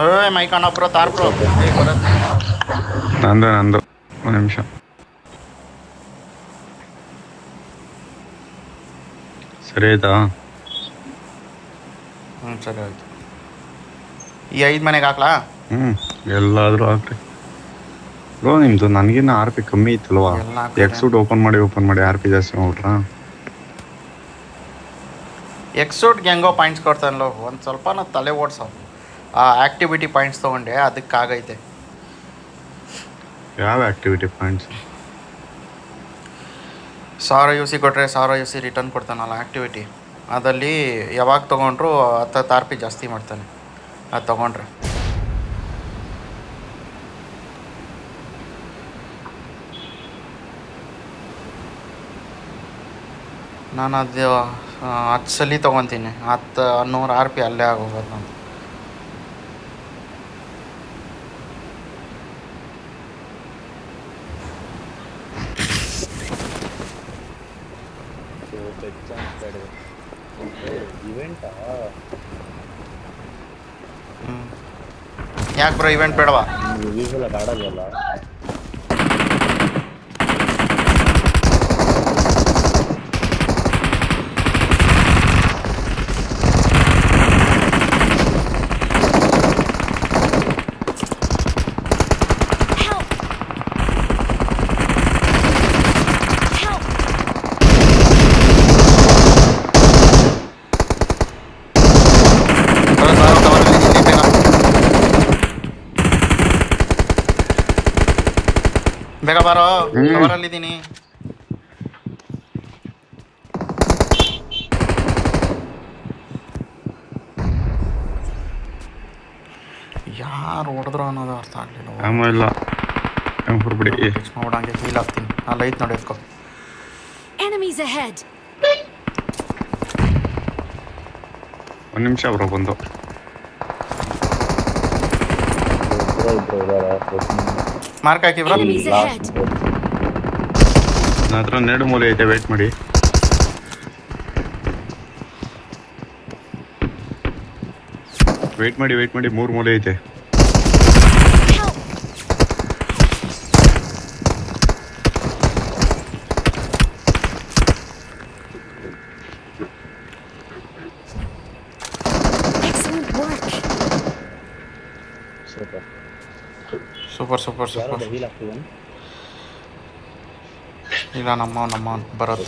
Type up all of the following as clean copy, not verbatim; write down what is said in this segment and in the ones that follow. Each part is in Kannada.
ಏಯ್ ಮೈಕ್ ಅಣ್ಣ ಬ್ರೋ ತಾರ್ ಬ್ರೋ. ಓಕೆ ಏಯ್ ಭರತ್. ನಂದು ಒಂದು ನಿಮಿಷ. ಸರಿ ಆಯ್ತಾ? ಸರಿ ಆಯ್ತು. ಈ 5 ಮನೆಗೆ ಹಾಕ್ಲಾ? ಎಲ್ಲಾದರೂ ಹಾಕ್ರಿ ಬ್ರೋ. ನಿಮ್ದು ನನಗಿನ್ನ ಆರ್ ಪಿ ಕಮ್ಮಿ ಇತ್ತಲ್ವಾ? ಎಲ್ಲ ಹಾಕಿದ್ರೆ ಎಕ್ಸೂಟ್ ಓಪನ್ ಮಾಡಿ ಆರ್ ಪಿ ಜಾಸ್ತಿ ಮಾಡ್ಬಿಟ್ರಾ? ಎಕ್ಸೋಟ್ಗೆ ಹೆಂಗೋ ಪಾಯಿಂಟ್ಸ್ ಕೊಡ್ತಾನಲ್ಲ, ಒಂದು ಸ್ವಲ್ಪ ನಾವು ತಲೆ ಓಡಿಸೋ ಆ ಆ್ಯಕ್ಟಿವಿಟಿ ಪಾಯಿಂಟ್ಸ್ ತೊಗೊಂಡೆ, ಅದಕ್ಕಾಗೈತೆ. ಯಾವ ಆಕ್ಟಿವಿಟಿ ಪಾಯಿಂಟ್ಸ್? 1000 ಯು ಸಿ ಕೊಟ್ಟರೆ 1000 ಯು ಸಿ ರಿಟರ್ನ್ ಕೊಡ್ತಾನಲ್ಲ ಆ್ಯಕ್ಟಿವಿಟಿ, ಅದಲ್ಲಿ ಯಾವಾಗ ತೊಗೊಂಡ್ರು 10 ಆರ್ ಪಿ ಜಾಸ್ತಿ ಮಾಡ್ತಾನೆ ಅದು ತೊಗೊಂಡ್ರೆ. ನಾನು ಅದು 10 ಸಲ ತೊಗೊತೀನಿ, 100 ಆರ್ ಪಿ ಅಲ್ಲೇ ಆಗೋಗೋದು ನಾನು. ಇವೆಂಟಾ? ಯಾಕೆ ಬ್ರೋ ಇವೆಂಟ್ ಬೇಡವಾ? ರಿವ್ಯೂಸ್ ಎಲ್ಲ ಕಾಡೋದಲ್ಲ. ಬೇಗ ಬಾರೋ, ಕವರಲ್ಲಿದ್ದೀನಿ. ಯಾರು ಹೊಡೆದ್ರು ಅನ್ನೋದು ಅರ್ಥ ಆಗಲಿಲ್ಲ. ಆಮೇಲೆ ಹೊರಬಿಡಿ. ನೋಡಂಗೆ ಫೀಲ್ ಆಗ್ತೀನಿ. ಅಲ್ಲಿ ಐತೆ ನೋಡಿ, ಎತ್ಕೊ. ಒಂದು ನಿಮಿಷ ಬ್ರೋ ಬಂದು. ಮಾರ್ಕ್ ಹಾಕಿ ಬ್ರೋ. ನನ್ನ ಹತ್ರ 2 ಮೂಲೆ ಐತೆ, ವೇಟ್ ಮಾಡಿ. ವೇಟ್ ಮಾಡಿ 3 ಮೂಲೆ ಐತೆ. ಸೂಪರ್. ಇಲ್ಲ ನಮ್ಮ ಬರೋದು.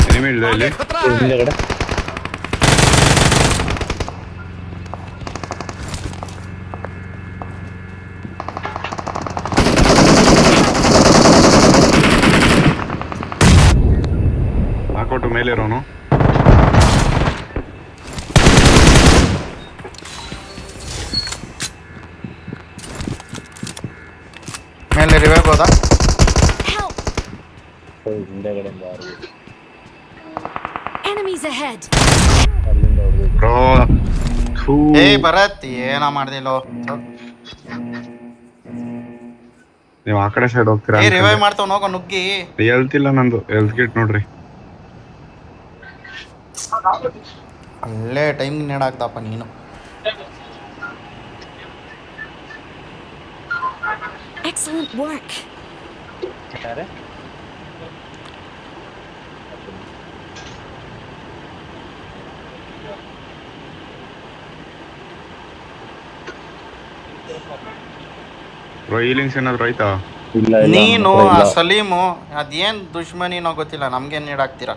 ಎನಿಮಿ ಇಲ್ಲ ಇಲ್ಲಿ. ಹಿಂದೆಗಡೆ ಹಾಕೊಟ್ಟು ಮೇಲೆ ಇರೋನು. ಮೇಲೆ ರಿವೈವ್ ಹೋದ. ಹಿಂದೆಗಡೆ ಬ್ರೋ ಏಯ್ ಭರತ್, ಏನ ಮಾಡ್ದಿಲ್ಲೋ. ನೀವು ಆ ಕಡೆ ಸೈಡ್ ಹೋಗ್ತೀರಾ? ಏ ರಿವೈವ್ ಮಾಡ್ತಾವ್ ಹೋಗೋ ನುಗ್ಗಿ. ಹೇಳ್ತಿಲ್ಲ ನಂದು ಹೆಲ್ತ್ ಕಿಟ್ ನೋಡ್ರಿ. ಒಳ್ಳೆ ಟೈಮ್ ನೀಡಾಕ್ತಪ್ಪ ನೀನು. Excellent work. ಯಾರೇ ಬ್ರೋ ಹೀಲಿಂಗ್ಸ್ ಏನಾದ್ರು ಆಯ್ತಾ? ಇಲ್ಲ ನೀನು ಆ ಸಲೀಮು ಅದೇನ್ ದುಶ್ಮನಿನೋ ಗೊತ್ತಿಲ್ಲ, ನಮ್ಗೇನ್ ನೀಡಾಕ್ತೀರಾ?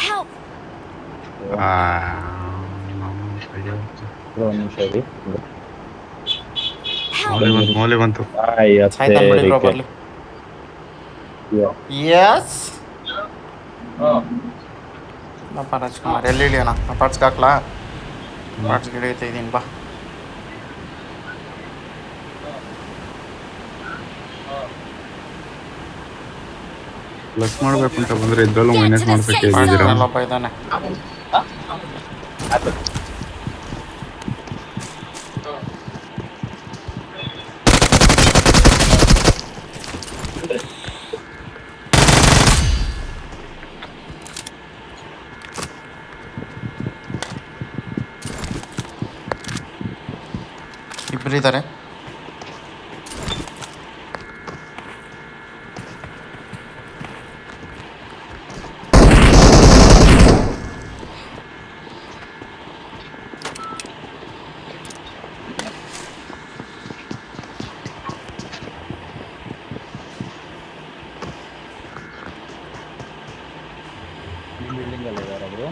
Help. ಒಂದು ನಿಮಿಷ ಇರಿ. ಮೌಲ್ಯ ಬಂತು. ಸಾಯ್ತಾನ್ ಬಿಡಿ ಬ್ರೋ, ಬರ್ಲಿ. ಯಸ್ ನಪ್ಪ ರಾಜ್ಕುಮಾರ್ ಎಲ್ಲಿ ಇಳಿಯೋಣ? ಅಪಾರ್ಟ್ಸ್ಗೆ ಹಾಕ್ಲಾ? ಅಪಾರ್ಟ್ಸ್ಗೆ ಇಳಿಯುತ್ತಾ ಇದ್ದೀನಿ ಬಾ. ಪ್ಲಸ್ ಮಾಡ್ಬೇಕು ಅಂತ ಬಂದ್ರೆ ಇದ್ರಲ್ಲೂ ಮೈನಸ್ ಮಾಡ್ಬೇಕಿದ್ದೀರಾ? ಅಲ್ಲಪ್ಪ ಇದ್ದಾನೆ. ಇಬ್ಬರಿದ್ದಾರೆ. ಈ ಬಿಲ್ಡಿಂಗ್ ಅಲ್ಲಿ ಯಾರಾದ್ರು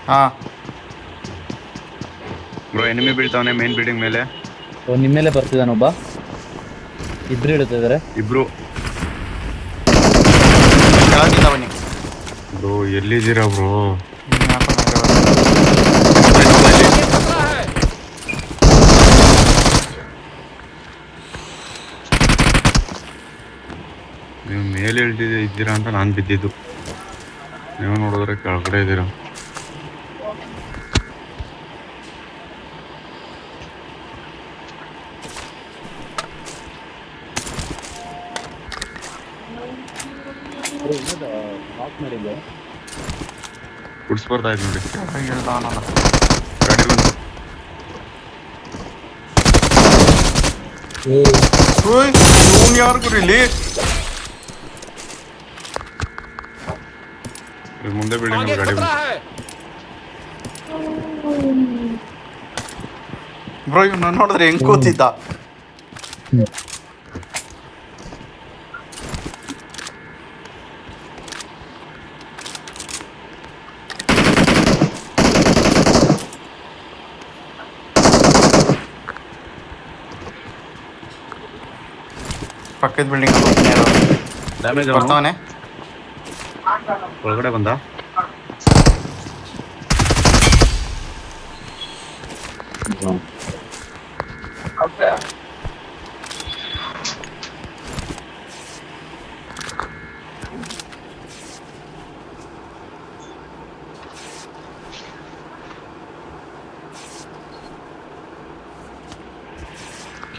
ಹಾಂ ಬ್ರೋ ಎನಿಮಿ ಬೀಳ್ತಾವನೆ ಮೇನ್ ಬಿಲ್ಡಿಂಗ್ ಮೇಲೆ. ನಿಮ್ಮ ಮೇಲೆ ಬರ್ತಿದ್ದಾನೊಬ್ಬ. ಇಬ್ರು ಇಡ್ತಿದ್ದಾರೆ. ಇಬ್ರು. ಕೆಳಗಿಂದ ಬನ್ನಿ. ಬ್ರೋ ಎಲ್ಲಿದ್ದೀರಾ ಬ್ರೋ? ನೀವು ಮೇಲೆ ಇದ್ದೀರಾ ಅಂತ ನಾನು ಬಿದ್ದಿದ್ದು. ನೀವು ನೋಡಿದ್ರೆ ಕೆಳಗಡೆ ಇದ್ದೀರಾ. ಆಫ್ ಮಾಡಿದ್ದೆ. ಫುಡ್ಸ್ ಬರ್ತಾ ಇದ್ ನೋಡಿ. ಇಳ್ದಾನಲ್ಲ. ಗಾಡಿ ಬಂತು. ಇವನು ಯಾರು ಗುರಿಲಿ? ಇಲ್ಲಿ ಮುಂದೆ ಬಿಲ್ಡಿಂಗ್ ಗಾಡಿ ಬಂತು. ಬ್ರೋ ಇವ್ನ ನೋಡಿದ್ರೆ ಹೆಂಗ್ ಕೂತಿದ್ದ. ಪಕ್ಕದ ಬಿಲ್ಡಿಂಗ್ ಡ್ಯಾಮೇಜ್ ಬರ್ತಾವನೆ. ಒಳಗಡೆ ಬಂದ.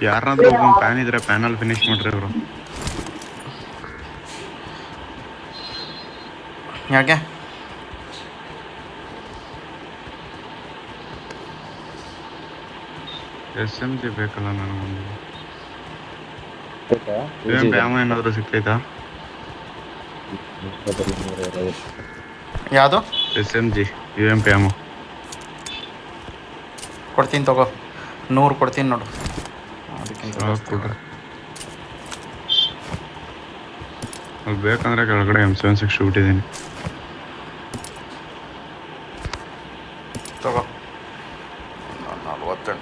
ಯಾರನ್ನಾದ್ರೂ ಒಬ್ಬೊಂದು ಪ್ಯಾನ್ ಇದ್ರೆ ಪ್ಯಾನಲ್ಲಿ ಫಿನಿಶ್ ಮಾಡ್ರಿ ಅವರು. ಯಾಕೆ SMG ಬೇಕಲ್ಲ ನನಗೊಂದು. ಬೇಕಾ? ಬ್ಯಾಮ ಏನಾದರೂ ಸಿಗ್ತೈತಾ? ಯಾವುದು? SMG UMP ಆಮು ಕೊಡ್ತೀನಿ ತಗೋ. 100 ಕೊಡ್ತೀನಿ ನೋಡು. ಅದಕ್ಕಿಂತ ಕೊಡ್ರಿ. ಅದು ಬೇಕಂದ್ರೆ ಕೆಳಗಡೆ M76 ಬಿಟ್ಟಿದ್ದೀನಿ. ತಗೋ 48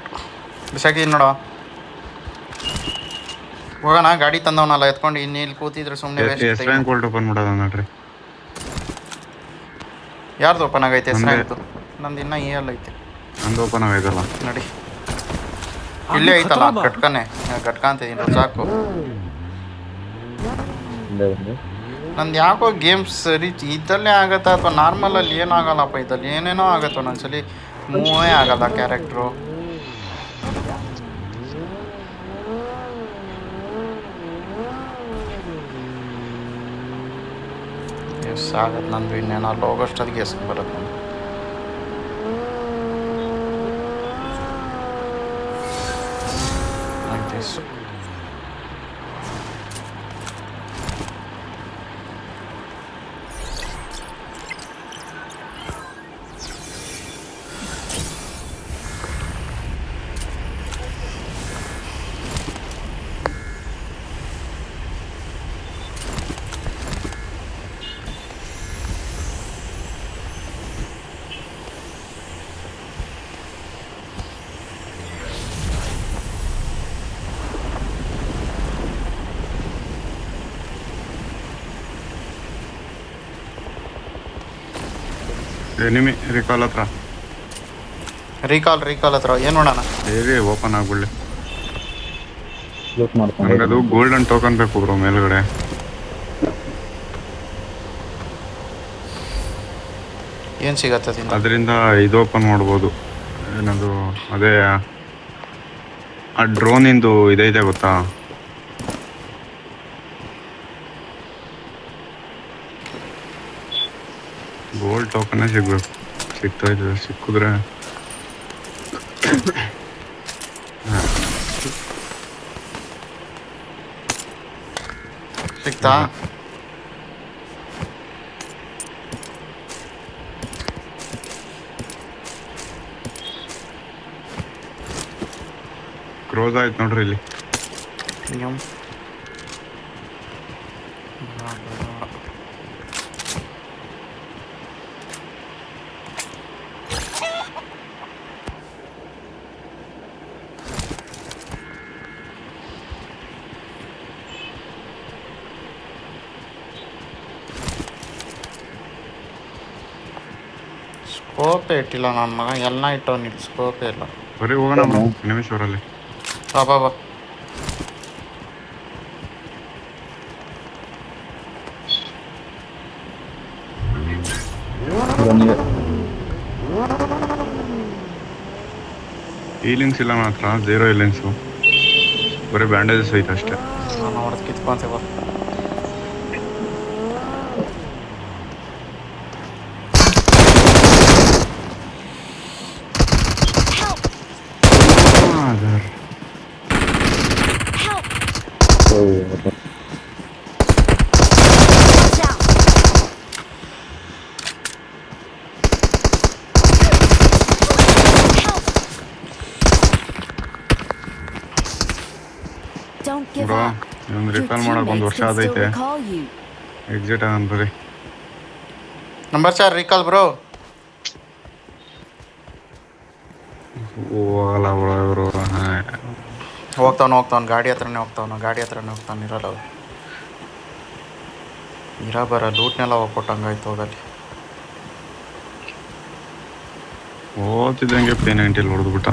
ಬಿಸಾಕಿದ್ದೀನಿ ನೋಡು. ಹೋಗೋಣ. ಗಾಡಿ ತಂದವನಲ್ಲ ಎತ್ಕೊಂಡು ಇನ್ನು ಇಲ್ಲಿ ಕೂತಿದ್ರೆ ಸುಮ್ಮನೆ ಎಸ್ ಬ್ಯಾಂಕ್ ಗೋಲ್ಡ್ ಓಪನ್ ಮಾಡೋದ ನೋಡ್ರಿ. ಯಾರ್ದು ಓಪನ್ ಆಗೈತೆ? ಹೆಸರಾಯ್ತು ನಂದು ಇನ್ನೂ EL ಐತೆ. ನಂದು ಓಪನ್ ಆಗೈತಲ್ಲ ನಡಿ. ಇಲ್ಲೇ ಐತಲ್ಲ ಗಟ್ಕನೆ ಗಟ್ಕ ಅಂತಿದ್ದೀನಿ ಸಾಕು. ನಂದು ಯಾಕೋ ಗೇಮ್ಸ್ ಸರಿ ಇದಲ್ಲೇ ಆಗತ್ತಾ ಅಥವಾ ನಾರ್ಮಲಲ್ಲಿ ಏನಾಗಲ್ಲಪ್ಪ. ಇದ್ದಲ್ಲಿ ಏನೇನೋ ಆಗತ್ತೋ ಒಂದೊಂದ್ಸಲಿ ಮೂವೇ ಆಗಲ್ಲ ಕ್ಯಾರೆಕ್ಟ್ರು. ಎಸ್ ಆಗತ್ತೆ ನಂದು. ಇನ್ನೇನೋ ಅಲ್ಲಿ ಹೋಗೋಷ್ಟೊತ್ತಿಗೆ ಎಸ್ ಬರುತ್ತೆ ನಂದು. ಆಯ್ತು ಎಸ್ಸು. ಎನಿಮಿ ರಿಕಾಲ್ ಹತ್ರ. ರೀಕಾಲ್ ಹತ್ರ ಏನು ನೋಡೋಣ. ಹೇಗೆ ಓಪನ್ ಆಗ್ಬಿಡ್ಲಿ. ಲೂಟ್ ಮಾಡ್ಕೊಂಡು ನನಗದು ಗೋಲ್ಡನ್ ಟೋಕನ್ ಬೇಕು ಬ್ರೋ ಮೇಲ್ಗಡೆ. ಏನು ಸಿಗತ್ತೆ ಅದರಿಂದ ಇದು ಓಪನ್ ಮಾಡ್ಬೋದು. ಏನದು ಅದೇ ಆ ಡ್ರೋನಿಂದು ಇದೈತೆ ಗೊತ್ತಾ? ಗೋಲ್ಡ್ ಟೋಕನ್ನೇ ಸಿಗ್ಬೇಕು. ಸಿಗ್ತಾ ಇದೆ. ಸಿಕ್ಕಿದ್ರೆ ಸಿಕ್ತಾ? ಕ್ರೋಸ್ ಆಯ್ತು ನೋಡ್ರಿ ಇಲ್ಲಿ. ಯಮ್. ಸ್ಕೋಪೇ ಇಟ್ಟಿಲ್ಲ ನನ್ನ ಮಗ, ಎಲ್ಲ ಇಟ್ಟವನಿಲ್ಲ, ಸ್ಕೋಪೇ ಇಲ್ಲ. ಬರೀ ಹೋಗೋಣ ಬ್ರೋ ನಿಮಿಷವರಲ್ಲಿ. ಬಾ ಬಾ ಬಾ. ನೀವೇ ಹೀಲಿಂಗ್ಸ್ ಇಲ್ಲ ನನ್ನ ಹತ್ರ, 0 ಹೀಲಿಂಗ್ಸು, ಬರೀ ಬ್ಯಾಂಡೇಜಸ್ ಐತೆ ಅಷ್ಟೇ. ನಾನು ಹೊಡೆದು ಕಿತ್ಕೊಂತೆ ಬಾ. Help! ಅದರ್ Help! ಓ Watch out! Help! Don't give bro up. ಒಂದು Your ರಿಪೇರ್ ಮಾಡೋಕೆ 1 teammates ವರ್ಷ can still ಆದೈತೆ. recall you. ಎಕ್ಸಿಟ್ ಆಗನ್ ಬರೀ. Number 4 recall bro. ಹೋಗಲ್ಲ ಬ್ರೋ ಇವರು. ಹೋಗ್ತಾವ್ನು ಗಾಡಿ ಹತ್ರನೇ ಹೋಗ್ತಾವ್ನು ಇರಲ್ಲ ಅವ್ರು. ಬರ ಲೂಟ್ನೆಲ್ಲ ಹೋಗ್ಕೊಟ್ಟಂಗಾಯ್ತು ಹೋಗಲ್ಲಿ. ಓದ್ತಿದ್ದಂಗೆ P90 ಹೊಡೆದ್ಬಿಟ್ಟ.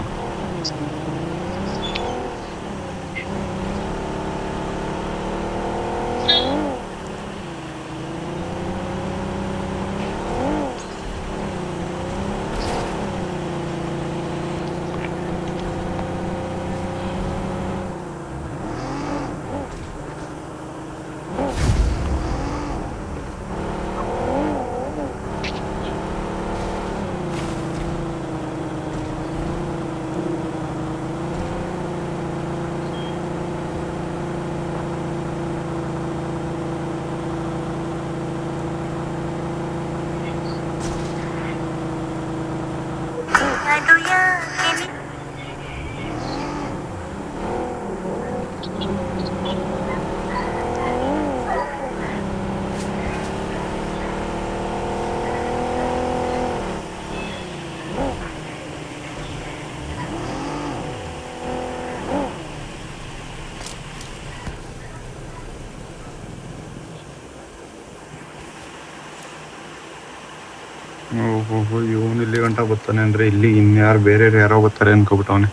ಓಹೋ ಇವನು ಇಲ್ಲಿ ಗಂಟ ಬರ್ತಾನೆ ಅಂದ್ರೆ ಇಲ್ಲಿ ಇನ್ಯಾರು ಬೇರೆ ಯಾರೋ ಬರ್ತಾರೆ ಅನ್ಕೋಬಿಟ್ಟವನೆ.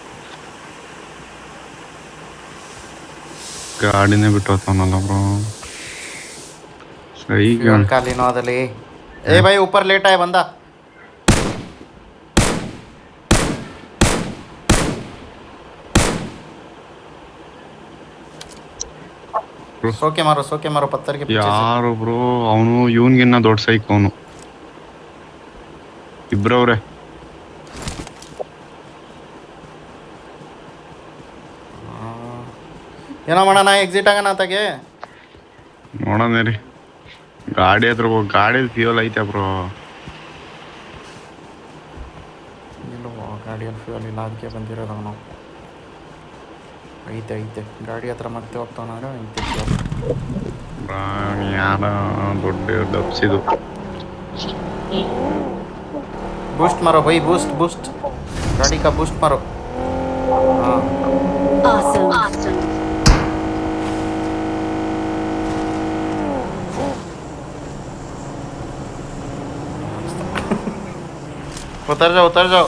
ಗಾಡಿನೇ ಬಿಟ್ಟು ಹೋಗ್ತಾವನಲ್ಲ ಬ್ರೋ. ಸही ಕಾಲಿನೋ ಅದಲ್ಲಿ. ಏ ಭಾई ऊपर लेट आए बंदा. ಸೋಕೆ ಮಾರೋ ಪತ್ತರ್ಗೆ ಯಾರು ಬ್ರೋ ಅವನು? ಇವನ್ಗಿನ್ನ ದೊಡ್ಡ ಸೈಕ್ ಅವನು. ಇಬ್ರವ್ರೆ. ಏನೋ ಮಾಡೋಣ, ಎಕ್ಸಿಟ್ ಆಗೋಣ ಆತಾಗೆ. ನೋಡೋಣ ರೀ. ಗಾಡಿ ಹತ್ರ ಹೋಗಿ ಗಾಡಿ ಫ್ಯೂಲ್ ಐತೆ ಬ್ರೋ. ಇಲ್ವೋ ಗಾಡಿಯಲ್ಲಿ ಫ್ಯೂಲ್ ಇಲ್ಲ, ಅದಕ್ಕೆ ಬಂದಿರೋದು ನಾವು. ಐತೆ ಗಾಡಿ ಹತ್ರ ಮತ್ತೆ ಹೋಗ್ತಾವನಾಗ ಐತೆ ಯಾರ ದೊಡ್ಡ ಡಬ್ಸಿದು. बूस्ट मारो भाई, बूस्ट गाड़ी का बूस्ट मारो. हाँ Awesome. उतर जाओ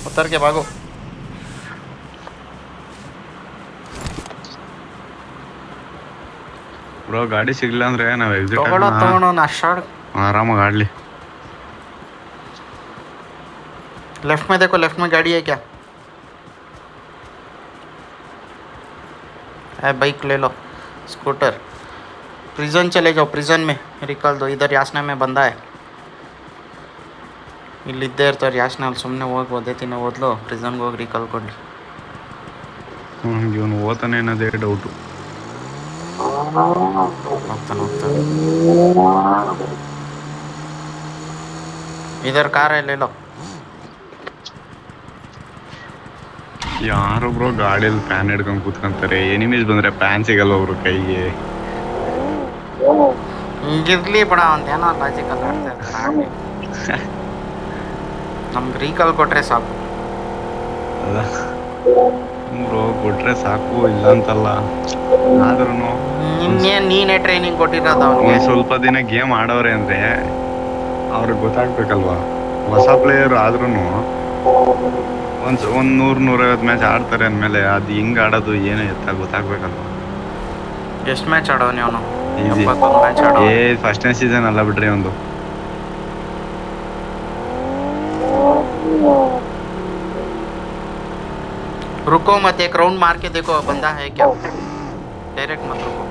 उतर के भागो. ಬ್ರೋ ಗಾಡಿ ಸಿಗ್ಲಿಲ್ಲ ಅಂದ್ರೆ ನಾವು ಎಕ್ಸಿಟ್ ತಗೊಳ್ಳೋ ಅಷ್ಟಾಡ್. ಆರಾಮಾಗಿ ಆಡ್ಲಿ. लेफ्ट में देखो, लेफ्ट में गाड़ी है क्या? है बाइक ले लो, स्कूटर. प्रिजन चले जाओ, प्रिजन में निकाल दो. इधर यासना में बंदा है. ಇಲ್ಲಿದ್ದೇ ಇರ್ತಾರೆ ಯಾಸ್ನ, ಅಲ್ಲಿ ಸುಮ್ಮನೆ ಹೋಗಿ ಓದೈತಿನ ಓದ್ಲು, ಪ್ರಿಸನ್ಗೆ ಹೋಗಿ ರೀಕಲ್ಕೊಂಡು. ಇವನು ಓದ್ತಾನೆ ಅನ್ನೋದೇ ಡೌಟು. ಹೋಗ್ತಾನೆ ಇದರ ಕಾರ ಎಲ್ಲೆಲ್ಲೋ ಯಾರೊಬ್ರು ಗಾಡಿಯಲ್ಲಿ ಪ್ಯಾನ್ ಹಿಡ್ಕೊಂಡು ಕೂತ್ಕೊಂತಾರೆ. ಎನಿಮೀಸ್ ಬಂದ್ರೆ ಪ್ಯಾನ್ ಸಿಗಲ್ಲ ಒಬ್ರು ಕೈಗೆ. ಹಿಂಗಿರ್ಲಿ ಬಿಡ ಒಂದೇನೋ ಲಾಜಿಕಲ್ ಆಡ್ತಾ ಇದ್ದಾರೆ ಆಗಲಿ. ನಮ್ಗೆ ರೀಕಾಲ್ ಕೊಟ್ರೆ ಸಾಕು. ಅದ ಬ್ರೋ ಕೊಟ್ರೆ ಸಾಕು ಇಲ್ಲ ಅಂತಲ್ಲ, ಆದ್ರೂ ನೀನೇ ಟ್ರೈನಿಂಗ್ ಕೊಟ್ಟಿರೋದು ಅವ್ನಿಗೆ. ಒಂದ್ ಸ್ವಲ್ಪ ದಿನ ಗೇಮ್ ಆಡೋರೆ ಅಂದ್ರೆ ಅವ್ರಿಗೆ ಗೊತ್ತಾಗ್ಬೇಕಲ್ವಾ. ಹೊಸ ಪ್ಲೇಯರ್ ಆದ್ರೂ ಒಂದ್ 100-150 ಮ್ಯಾಚ್ ಆಡ್ತಾರೆ ಅಂದ್ಮೇಲೆ ಅದು ಹಿಂಗ್ ಆಡೋದು ಏನು ಎತ್ತ ಗೊತ್ತಾಗ್ಬೇಕಲ್ವಾ. ಎಷ್ಟು ಮ್ಯಾಚ್ ಆಡೋನಿ ಅವನು? Easy. 71 ಮ್ಯಾಚ್ ಆಡೋ. ಫಸ್ಟ್ನೇ ಸೀಸನ್ ಅಲ್ಲ ಬಿಡ್ರಿ ಒಂದು. रुको मत, एक राउंड मार के देखो बंदा है क्या, डायरेक्ट मत रुको.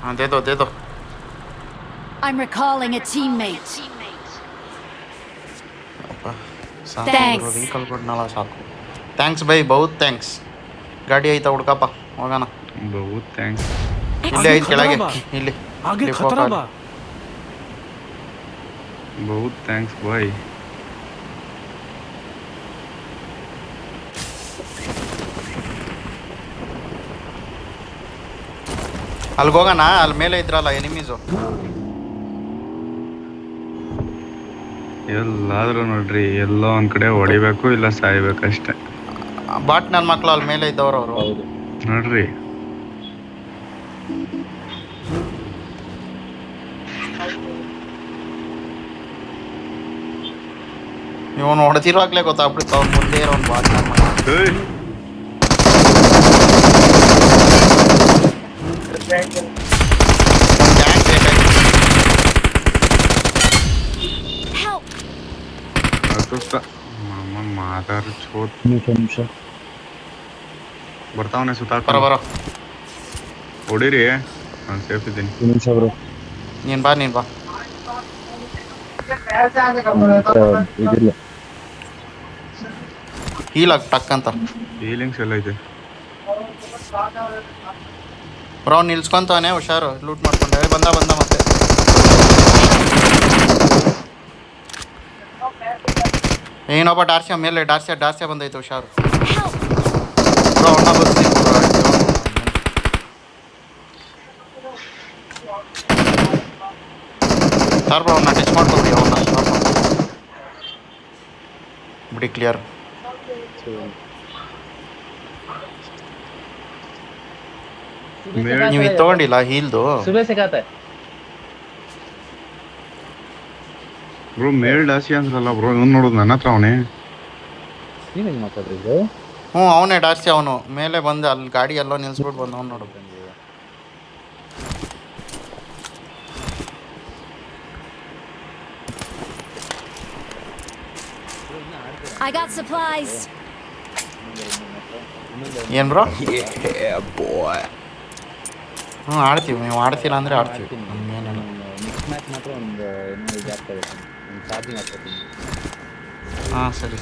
हाँ दे दो. I'm recalling a teammate. ಸಾಕು ರೀಕಾಲ್ ಕೊಡ್ನಲ್ಲ ಸಾಕು. ಥ್ಯಾಂಕ್ಸ್ ಬೈ, ಬಹುತ್ ಥ್ಯಾಂಕ್ಸ್. ಗಾಡಿ ಐತಾ ಹುಡ್ಕಪ್ಪ ಹೋಗೋಣ. ಬಹುತ್ ಥ್ಯಾಂಕ್ಸ್. ಇಲ್ಲಿ ಐದು ಕೆಳಗೆ, ಇಲ್ಲಿ ಬಹುತ್ ಥ್ಯಾಂಕ್ಸ್ ಬಾಯ್. ಅಲ್ಲಿಗೆ ಹೋಗೋಣ. ಅಲ್ಲಿ ಮೇಲೆ ಇದ್ರಲ್ಲ ಎನಿಮೀಸು. ಎಲ್ಲಾದ್ರೂ ನೋಡ್ರಿ ಎಲ್ಲೋ ಒಂದ್ ಕಡೆ ಹೊಡಿಬೇಕು ಇಲ್ಲ ಸಾಯ್ಬೇಕಷ್ಟೆ. ಬಾಟ್ ನನ್ನ ಮಕ್ಳು ಅಲ್ಲಿ ಮೇಲೆ ಇದ್ದವ್ರು ಅವರು. ಹೌದು. ನೋಡ್ರಿ ಇವನು ಹೊಡೆದಿರುವಾಗಲೇ ಗೊತ್ತಾಗ್ಬಿಡ್ತು ಅವ್ನು ಮುಂದೆ ಇರೋ ಒಂದು ಬಾಟ್ ನನ್ನ ಮಗ. ಏಯ್! ಗ್ಯಾಂಗ್ ಬೇಕಾಗಿತ್ತು. Help! ಅದುಷ್ಟ ಮಾಮ ಮಾತಾಡ ಚೋತ್ ನಿಮಿಷ ಬರ್ತಾವನೆ ಸುತ್ತಾಕ. ಬರೋ ಹೊಡೀರಿ, ನಾನು ಸೇಫ್ ಇದ್ದೀನಿ. ನಿಮಿಷ ಬ್ರೋ. ನೀನು ಬಾ ಇದಿಲ್ಲ. ಹೀಲಾಗಿ ಟಕ್ ಅಂತ ಫೀಲಿಂಗ್ಸ್ ಎಲ್ಲ ಇದೆ. ಬ್ರೋ ನಿಲ್ಸ್ಕೊಂತವನೆ, ಹುಷಾರು ಲೂಟ್ ಮಾಡ್ಕೊಂಡೆ. ಬಂದ ಮತ್ತೆ ಏನೊಬ್ಬ ಡಾರ್ಸಿಯ ಮೇಲೆ ಡಾರ್ಸಿಯ ಬಂದೈತೆ, ಹುಷಾರು Help! ಬ್ರೋ. ಅಣ್ಣ ಬರ್ತೀನಿ ಸರ್ ಬ್ರೋ, ಅವನ್ನ ಟಚ್ ಮಾಡ್ಕೊಬಿಡಿ. ಅವನ್ನ ಬಿಡಿ, ಕ್ಲಿಯರ್. ನೀವು ಇದು ತೊಗೊಂಡಿಲ್ಲ ಹೀಲ್ದು? ಸುಬೇ ಸಿಗಾತೆ ಬ್ರೋ ಮೇಲ್ ಡಾಸಿ ಅಂದ್ರಲ್ಲ ಬ್ರೋ, ಇವ್ನು ನೋಡೋದು ನನ್ನ ಹತ್ರ ಅವನೇ. ನೀವೇನು ಮಾತಾಡ್ರಿದ್ರು? ಹ್ಞೂ ಅವನೇ ಡಾರ್ಸಿ. ಅವನು ಮೇಲೆ ಬಂದು ಅಲ್ಲಿ ಗಾಡಿ ಎಲ್ಲೋ ನಿಲ್ಸ್ಬಿಟ್ಟು ಬಂದು ಅವ್ನು ನೋಡು. I got supplies. ಏನು ಬ್ರೋ? ಹ್ಞೂ ಆಡ್ತೀವಿ. ನೀವು ಆಡ್ತೀರಾ ಅಂದರೆ ಆಡ್ತೀವಿ. ನಮ್ಗೇನಿಲ್ಲ. ನೆಕ್ಸ್ಟ್ ಮ್ಯಾಚ್ ಮಾತ್ರ ಒಂದು ಇದು ಆಗ್ತಾ ಇದೆ, ಒಂದು ಚಾರ್ಜಿಂಗ್ ಹಾಕ್ತೀನಿ. ಹಾಂ ಸರಿ.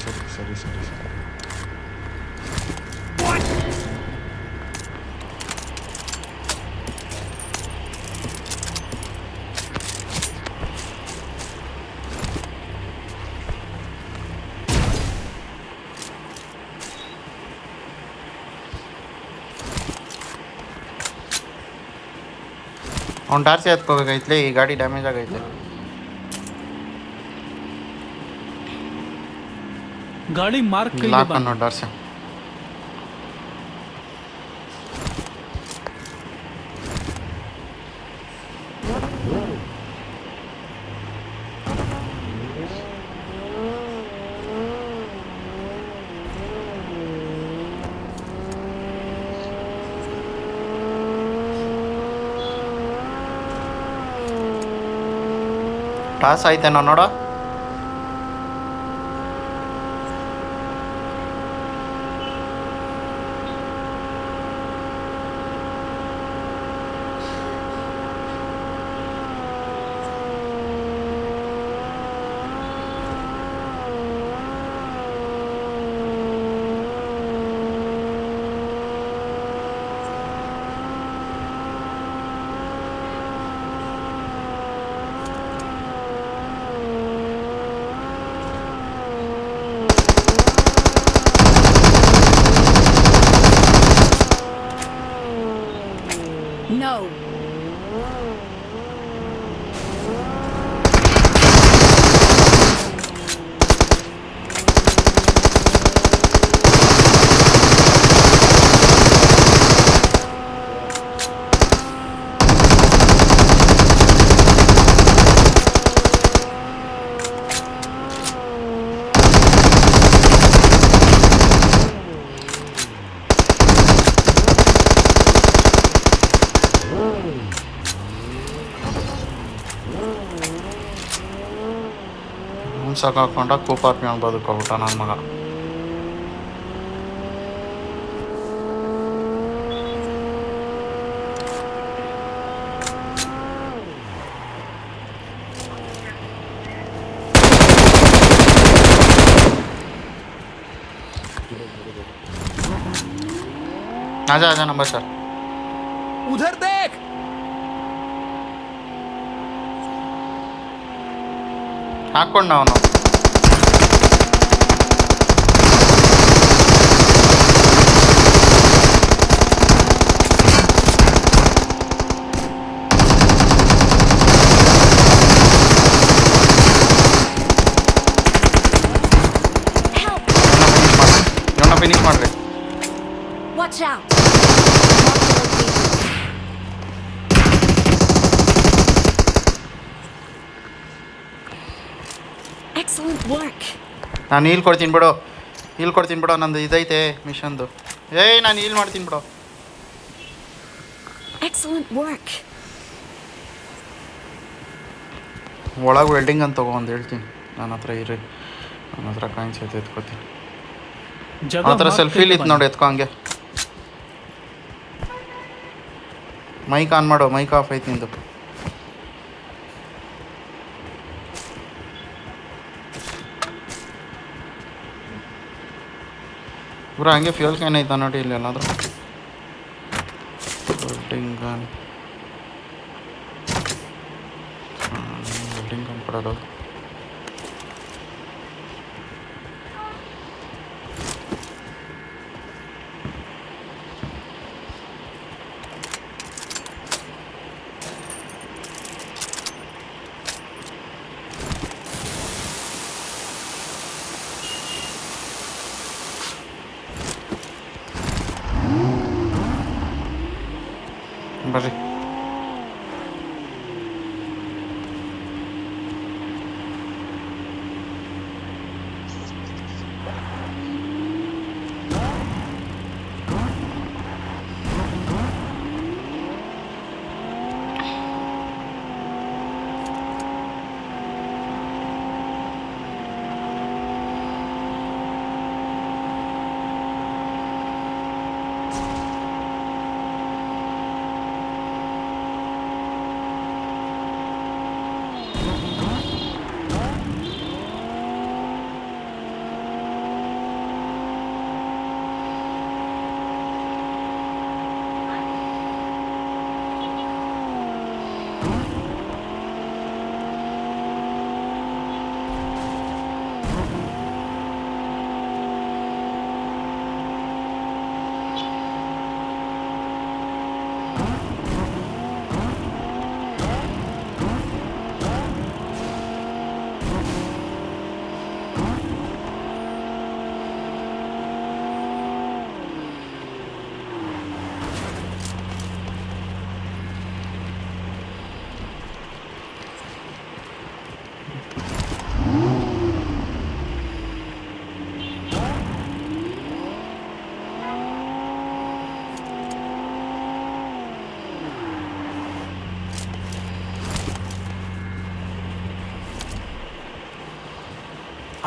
ಅವ್ನು ಡಾರ್ಸಿ ಹತ್ಕೋಬೇಕೈತ್ಲೆ, ಈ ಗಾಡಿ ಡ್ಯಾಮೇಜ್ ಆಗೈತೆ. ಗಾಡಿ ಮಾರ್ಕ್ ಲಾಕ್ ಅನ್ನೋ ಡಾರ್ಸಿ. ಟಾಸ್ ಆಯ್ತೇನೋ ನೋಡ. go. ಸಾಕಾಕೊಂಡ ಕೂಪಾರ್ಕೊಂಡು ಬದುಕೋಬಿಟ್ಟ ನನ್ನ ಮಗ. आजा आजा नंबर सर. उधर देख. ಹಾಕ್ಕೊಂಡ ಅವನು. Help! ಇವನ್ನ ಫಿನಿಶ್ ಮಾಡ್ರಿ. Watch out! Excellent work. ನಾನು ಹೀಲ್ ಕೊಡ್ತೀನಿ ಬಿಡೋ ನಂದು ಇದೈತೆ ಮಿಷನ್ದು. ನಾನು ಹೀಲ್ ಮಾಡ್ತೀನಿ ಬಿಡೋ. Excellent work. ಒಳಗೆ ವೆಲ್ಡಿಂಗ್ ಅಂತ ತಗೊಂಡು ಹೇಳ್ತೀನಿ. ನನ್ನ ಹತ್ರ ಇರಿ, ನನ್ನ ಹತ್ರ ಕಾಯಿನ್ಸ್ ಐತೆ ಎತ್ಕೋತೀನಿ. ನನ್ನ ಹತ್ರ ಸೆಲ್ಫಿಲಿ ಇತ್ತು ನೋಡಿ, ಎತ್ಕೊ ಹಂಗೆ. ಮೈಕ್ ಆನ್ ಮಾಡು, ಮೈಕ್ ಆಫ್ ಐತಿ ನಿಂದು. ಪೂರ ಹಂಗೆ ಫ್ಯೂಲ್ ಕ್ಯಾನ್ ಐತ ನೋಡಿ ಇಲ್ಲಿ ಎಲ್ಲಾದರೂ. ವೆಲ್ಡಿಂಗ್ ಗನ್ ಕೊಡೋದು. ಬರ್ರಿ.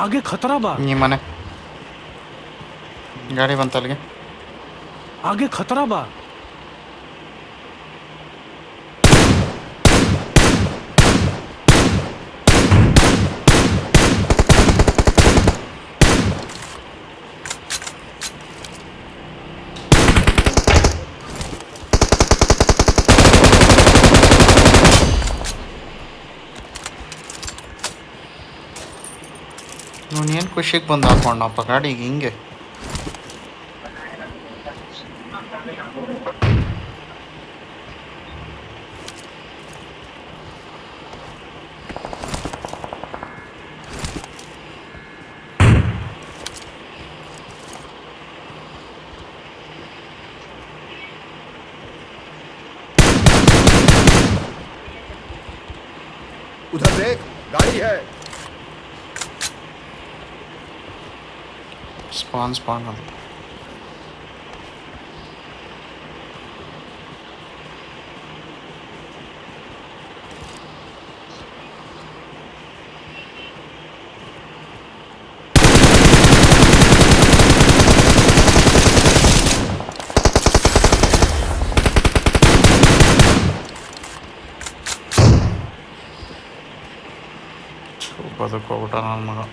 आगे खतरा बा. ಈ ಮನೆ ಗಾಡಿ ಬಂತ ಅಲ್ಲಿಗೆ. आगे खतरा बा. ಇವನೇನು ಖುಷಿಗೆ ಬಂದು ಹಾಕೊಂಡಪ್ಪ ಗಾಡಿಗೆ ಹಿಂಗೆ. रही है ಸ್ಪಾನ್ ಅದು ಬದುಕೋಗ್ಬಿಟ್ಟ ನನ್ನ ಮಗ.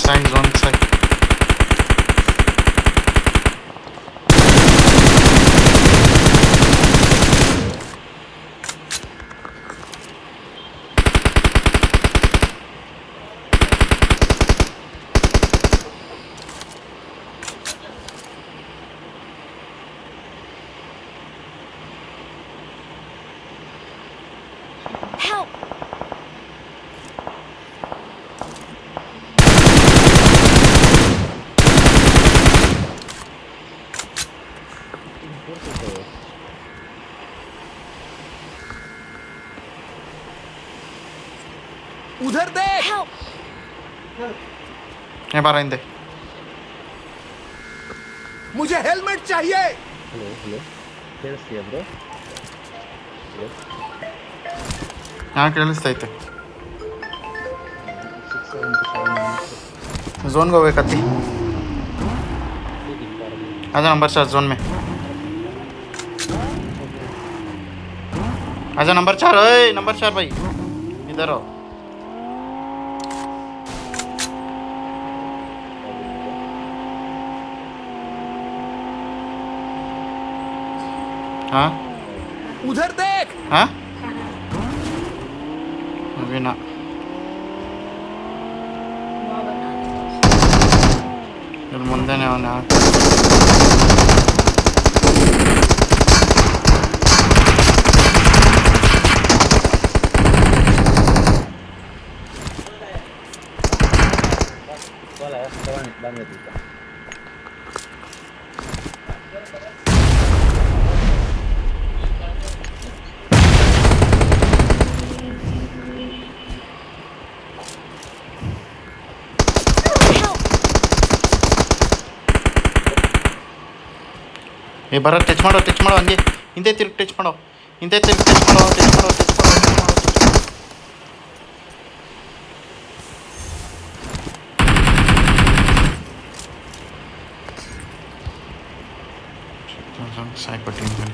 Side zone side. Help! उधर देख Help! ಏ ಬಾರ ಹಿಂದೆ. मुझे हेलमेट चाहिए ಹಲೋ ಹಲೋ ಕೇಳಿಸ್ತೀಯ ಬ್ರೋ? ಹಾಂ ಕೇಳಿಸ್ತೈತೆ. 677 ಝೋನ್ಗೆ ಹೋಗ್ಬೇಕತ್ತಿ. आजा नंबर 4 जोन में. आजा नंबर 4. ओए नंबर 4 भाई इधर आओ. हाँ उधर देख हाँ अभी ना. ಇಲ್ಲಿ ಮುಂದೆನೇ ಅವನ. Voilà, dame tu. ಏ ಬರ ಟಚ್ ಮಾಡೋ ಹಂಗೆ ಹಿಂದೆ ತಿರುಗಿ ಟಚ್ ಮಾಡೋ ಟಚ್ ಮಾಡೋ. ಸಾಯ್ಕೊಟ್ಟಿದ್ದೀನಿ.